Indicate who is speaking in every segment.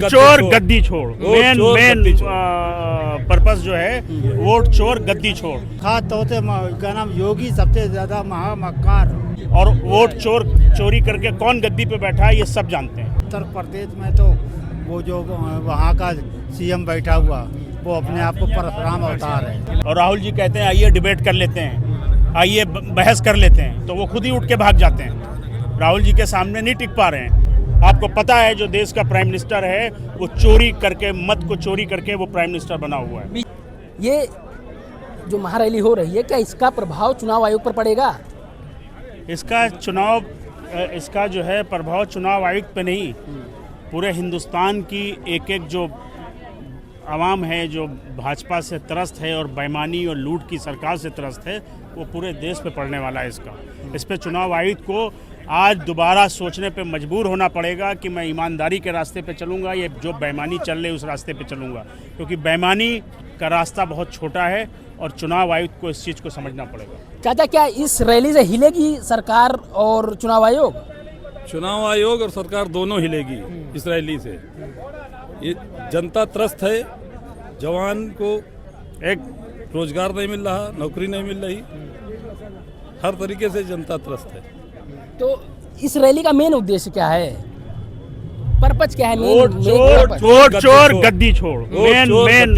Speaker 1: चोर गद्दी छोड़, main purpose जो है वोट चोर गद्दी छोड़।
Speaker 2: खास तौर से क्या नाम योगी सबसे ज्यादा महामक्कार
Speaker 1: और वोट चोरी करके कौन गद्दी पे बैठा है ये सब जानते हैं।
Speaker 2: उत्तर प्रदेश में तो वो जो वहाँ का सीएम बैठा हुआ वो अपने आप को परशुराम अवतार है।
Speaker 1: और राहुल जी कहते हैं आइए डिबेट कर लेते हैं, आइए बहस कर लेते हैं, तो वो खुद ही उठ के भाग जाते हैं। राहुल जी के सामने नहीं टिक पा रहे हैं। आपको पता है जो देश का प्राइम मिनिस्टर है वो चोरी करके, मत को चोरी करके वो प्राइम मिनिस्टर बना हुआ है।
Speaker 3: ये जो महारैली हो रही है क्या इसका प्रभाव चुनाव आयोग पर पड़ेगा?
Speaker 1: इसका जो है प्रभाव चुनाव आयुक्त पे नहीं, पूरे हिंदुस्तान की एक एक जो आवाम है जो भाजपा से त्रस्त है और बेईमानी और लूट की सरकार से त्रस्त है, वो पूरे देश पे पड़ने वाला है। इस पे चुनाव आयुक्त को आज दोबारा सोचने पे मजबूर होना पड़ेगा कि मैं ईमानदारी के रास्ते पे चलूँगा, ये जो बेईमानी चल रही है उस रास्ते पे चलूँगा, क्योंकि बेईमानी का रास्ता बहुत छोटा है और चुनाव आयुक्त को इस चीज़ को समझना पड़ेगा।
Speaker 3: चाचा, क्या इस रैली से हिलेगी सरकार और चुनाव आयोग?
Speaker 4: चुनाव आयोग और सरकार दोनों हिलेगी इस रैली से। ये जनता त्रस्त है, जवान को एक रोजगार नहीं मिल रहा, नौकरी नहीं मिल रही, हर तरीके से जनता त्रस्त है।
Speaker 3: तो इस रैली का मेन उद्देश्य क्या है, पर्पज क्या है?
Speaker 1: वोट चोर गद्दी छोड़, मेन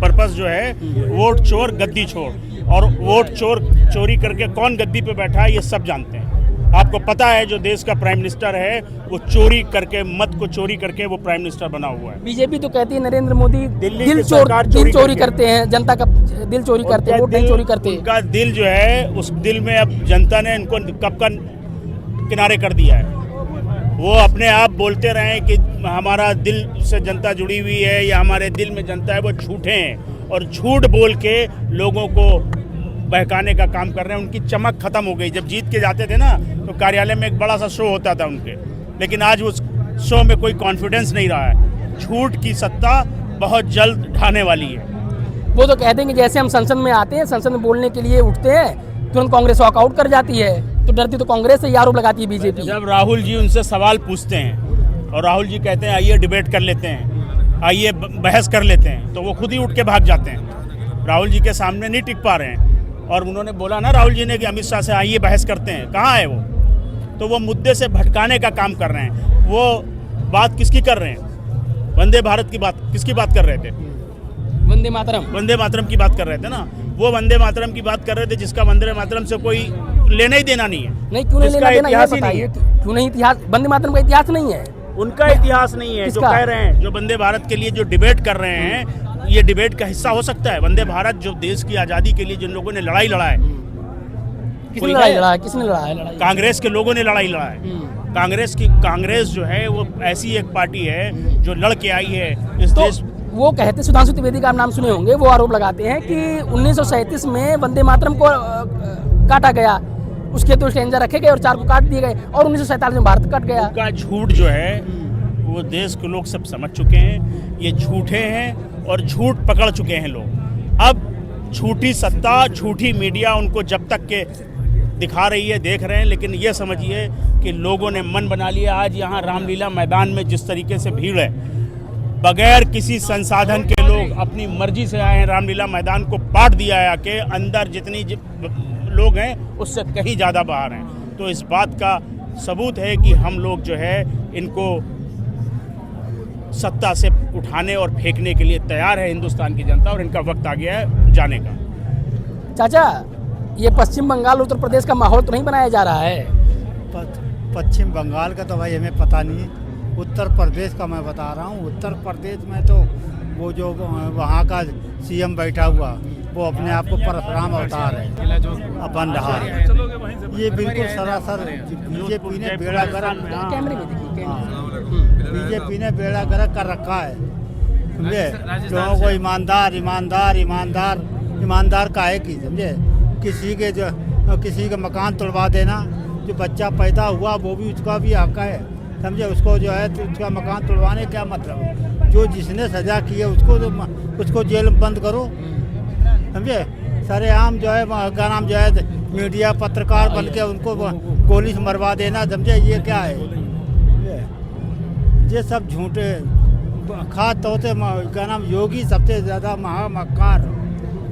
Speaker 1: पर्पस जो है वोट चोर गद्दी छोड़। और वोट चोरी करके कौन गद्दी पे बैठा है ये सब जानते हैं। आपको पता है जो देश का प्राइम मिनिस्टर है वो चोरी करके, मत को चोरी करके वो प्राइम मिनिस्टर बना हुआ है।
Speaker 3: बीजेपी तो कहती है नरेंद्र मोदी दिल चोरी करते हैं, जनता का दिल चोरी करते हैं, वोट नहीं चोरी करते।
Speaker 1: उनका दिल जो है, उस दिल में अब जनता ने इनको कब का किनारे कर दिया है। वो अपने आप बोलते रहे कि हमारा दिल से जनता जुड़ी हुई है या हमारे दिल में जनता है, वो झूठे हैं और झूठ बोल के लोगों को बहकाने का काम कर रहे हैं। उनकी चमक खत्म हो गई। जब जीत के जाते थे ना तो कार्यालय में एक बड़ा सा शो होता था उनके, लेकिन आज उस शो में कोई कॉन्फिडेंस नहीं रहा है। झूठ की सत्ता बहुत जल्द ढाने वाली है।
Speaker 3: वो तो कहते हैं कि जैसे हम संसद में आते हैं, संसद में बोलने के लिए उठते हैं, तुरंत कांग्रेस वॉकआउट कर जाती है। तो डरती तो कांग्रेस से ही आरोप लगाती है बीजेपी।
Speaker 1: जब राहुल जी उनसे सवाल पूछते हैं और राहुल जी कहते हैं आइए डिबेट कर लेते हैं, आइए बहस कर लेते हैं, तो वो खुद ही उठ के भाग जाते हैं। राहुल जी के सामने नहीं टिक पा रहे हैं। और उन्होंने बोला ना राहुल जी ने कि अमित शाह से आइए बहस करते हैं, कहाँ है वो? तो वो मुद्दे से भटकाने का काम कर रहे हैं। वो बात किसकी कर रहे हैं? वंदे भारत की बात किसकी बात कर रहे थे?
Speaker 3: वंदे मातरम
Speaker 1: की बात कर रहे थे ना। वो वंदे मातरम की बात कर रहे थे जिसका वंदे मातरम से कोई लेना ही देना नहीं है।
Speaker 3: नहीं, क्यों नहीं लेना देना, ये बताइए क्यों नहीं? इतिहास, वंदे मातरम का इतिहास नहीं है,
Speaker 1: उनका इतिहास नहीं है। जो कह रहे हैं, जो वंदे भारत के लिए जो डिबेट कर रहे हैं, ये डिबेट का हिस्सा हो सकता है। वंदे भारत जो देश की आजादी के लिए जिन लोगों ने लड़ाई लड़ा है,
Speaker 3: किसने लड़ा है?
Speaker 1: कांग्रेस के लोगों ने लड़ाई लड़ा है। कांग्रेस जो है वो ऐसी एक पार्टी है जो लड़ के आई है इस देश।
Speaker 3: वो कहते, सुधांशु त्रिवेदी का आप नाम सुने होंगे, वो आरोप लगाते हैं कि 1937 में वंदे मातरम को काटा गया, उसके 2 स्टैंजा रखे गए और 4 को काट दिए गए, और 1947 में भारत कट गया।
Speaker 1: उनका झूठ जो है वो देश के लोग सब समझ चुके हैं। ये झूठे हैं और झूठ पकड़ चुके हैं लोग। अब झूठी सत्ता, झूठी मीडिया उनको जब तक के दिखा रही है, देख रहे हैं, लेकिन ये समझिए कि लोगों ने मन बना लिया। आज यहाँ रामलीला मैदान में जिस तरीके से भीड़ है, बगैर किसी संसाधन के लोग अपनी मर्जी से आए हैं, रामलीला मैदान को पाट दिया है आके। अंदर जितनी लोग हैं उससे कहीं ज़्यादा बाहर हैं। तो इस बात का सबूत है कि हम लोग जो है इनको सत्ता से उठाने और फेंकने के लिए तैयार है हिंदुस्तान की जनता, और इनका वक्त आ गया है जाने का।
Speaker 3: चाचा, ये पश्चिम बंगाल उत्तर प्रदेश का माहौल तो नहीं बनाया जा रहा है?
Speaker 2: पश्चिम बंगाल का तो भाई हमें पता नहीं है, उत्तर प्रदेश का मैं बता रहा हूँ। उत्तर प्रदेश में तो वो जो वहाँ का सीएम बैठा हुआ वो अपने आप को परशुराम अवतार है, अपन रहा है। ये बिल्कुल सरासर बीजेपी ने बेड़ा गर्क बीजेपी ने बेड़ा गर्क कर रखा है। समझे? लोगों को ईमानदार ईमानदार ईमानदार ईमानदार काहे की, समझे? किसी के मकान तोड़वा देना, जो बच्चा पैदा हुआ वो भी उसका भी हक है, समझे? उसको जो है तो उसका मकान तोड़वाने क्या मतलब? जो जिसने सजा की है उसको जेल में बंद करो, समझे? सरेआम जो है क्या नाम जो है मीडिया पत्रकार बन के उनको गोली से मरवा देना, समझे? ये क्या है? ये सब झूठे खास तौर से क्या नाम योगी सबसे ज़्यादा महामक्कार।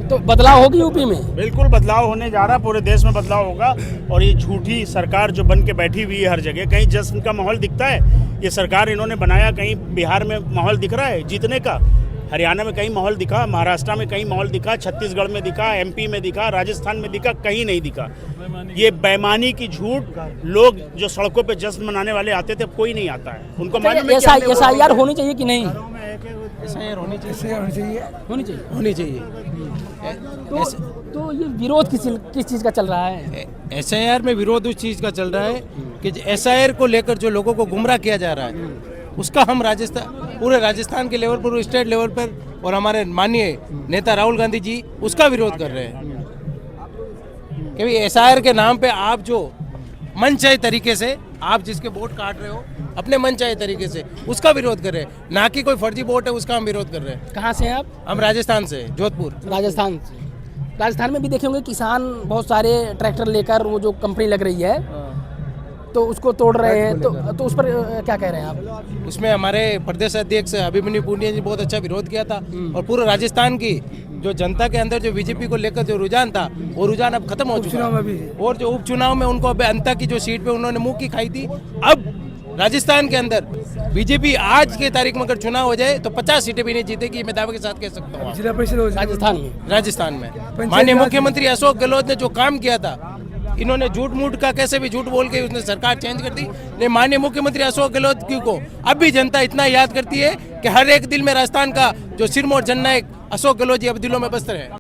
Speaker 3: तो बदलाव होगी यूपी में?
Speaker 1: बिल्कुल बदलाव होने जा रहा, पूरे देश में बदलाव होगा। और ये झूठी सरकार जो बन के बैठी हुई है हर जगह, कहीं जश्न का माहौल दिखता है? ये सरकार इन्होंने बनाया, कहीं बिहार में माहौल दिख रहा है जीतने का? हरियाणा में कहीं माहौल दिखा? महाराष्ट्र में कहीं माहौल दिखा? छत्तीसगढ़ में दिखा? एमपी में दिखा? राजस्थान में दिखा? कहीं नहीं दिखा। ये बेईमानी की झूठ। लोग जो सड़कों पे जश्न मनाने वाले आते थे, अब कोई नहीं आता है। उनको मालूम है कि हमने वोट
Speaker 3: SIR होनी चाहिए कि नहीं?
Speaker 5: SIR होनी चाहिए।
Speaker 3: होनी चाहिए। तो ये विरोध किस चीज़ का चल रहा है?
Speaker 5: SIR में विरोध उस चीज़ का चल रहा है कि SIR को लेकर जो लोगों को गुमराह किया जा रहा है, उसका हम पूरे राजस्थान के लेवल पर, स्टेट लेवल पर और हमारे माननीय नेता राहुल गांधी जी उसका विरोध कर रहे हैं। क्योंकि SIR के नाम पे आप जो मनचाहे तरीके से आप जिसके वोट काट रहे हो, अपने मनचाहे तरीके से उसका विरोध कर रहे हैं, ना कि कोई फर्जी वोट है उसका हम विरोध कर रहे हैं।
Speaker 3: कहाँ से हैं आप?
Speaker 5: हम राजस्थान से, जोधपुर।
Speaker 3: राजस्थान से। राजस्थान में भी देखे होंगे किसान बहुत सारे ट्रैक्टर लेकर, वो जो कंपनी लग रही है तो उसको तोड़ रहे हैं, तो उस पर क्या कह रहे हैं आप?
Speaker 5: उसमें हमारे प्रदेश अध्यक्ष अभिमन्यु पुनिया जी बहुत अच्छा विरोध किया था और पूरे राजस्थान की जो जनता के अंदर जो बीजेपी को लेकर जो रुझान था, वो रुझान अब खत्म हो चुका है। और जो उपचुनाव में उनको अब अंता की जो सीट पे उन्होंने मुंह की खाई थी, अब राजस्थान के अंदर बीजेपी आज के तारीख में अगर चुनाव हो जाए तो 50 सीटें भी नहीं जीतेगी, मैं दावे के साथ कह सकता हूँ। राजस्थान में माननीय मुख्यमंत्री अशोक गहलोत ने जो काम किया था, इन्होंने झूठ मूठ का कैसे भी झूठ बोल के उसने सरकार चेंज कर दी। लेकिन माननीय मुख्यमंत्री अशोक गहलोत को अब भी जनता इतना याद करती है कि हर एक दिल में राजस्थान का जो सिरमौर जननायक अशोक गहलोत जी अब दिलों में बसते हैं।